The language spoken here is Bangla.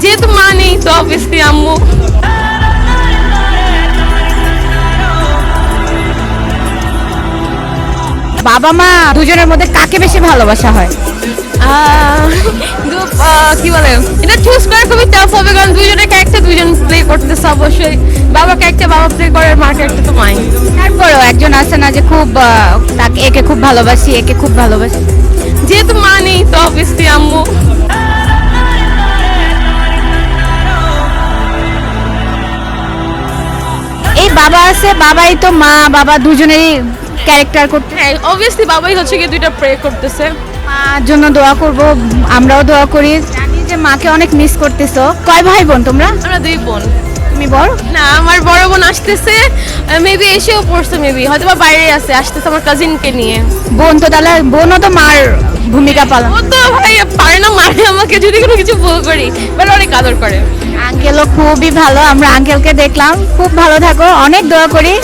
যেহেতু মা নেই তো অবভিয়াসলি আম্মু। বাবা মা দুজনের মধ্যে কাকে বেশি ভালোবাসা হয়? কিন্তু কি বলে, এটা চুজ করা খুবই টাফ হবে, কারণ দুজনের ক্যারেক্টার দুজন প্লে করতেছে অবশ্যই। বাবা ক্যারেক্টার বাবা প্লে করে, মার ক্যারেক্টার তো মাই। তারপরেও একজন আছে না যে খুব তাকে একে খুব ভালোবাসি, একে খুব ভালোবাসি। যেহেতু মা নেই তো অবভিয়াসলি আম্মু। এই বাবা আছে, বাবাই তো মা বাবা দুজনেরই ক্যারেক্টার করতে। হ্যাঁ অবভিয়াসলি বাবাই হচ্ছে কি দুইটা প্রে করতেছে। মার জন্য দোয়া করব, আমরাও দোয়া করি। জানি যে মাকে অনেক মিস করতেছো। কয় ভাই বোন তোমরা? আমরা দুই বোন। তুমি বড়? না, আমার বড় বোন আসতেছে, মেবি এসেও পড়ছে, মেবি হয়তো বা বাইরে আছে, আসতেছে আমার কাজিনকে নিয়ে। বোন তো তাহলে বোনও তো মার ভূমিকা পালন। ও তো ভাই পারে না, মারে আমাকে যদি কোনো কিছু ভুল করি, বাট অনেক আদর করে। আঙ্কেলও খুবই ভালো, আমরা আঙ্কেলকে দেখলাম। খুব ভালো থাকো, অনেক দোয়া করি।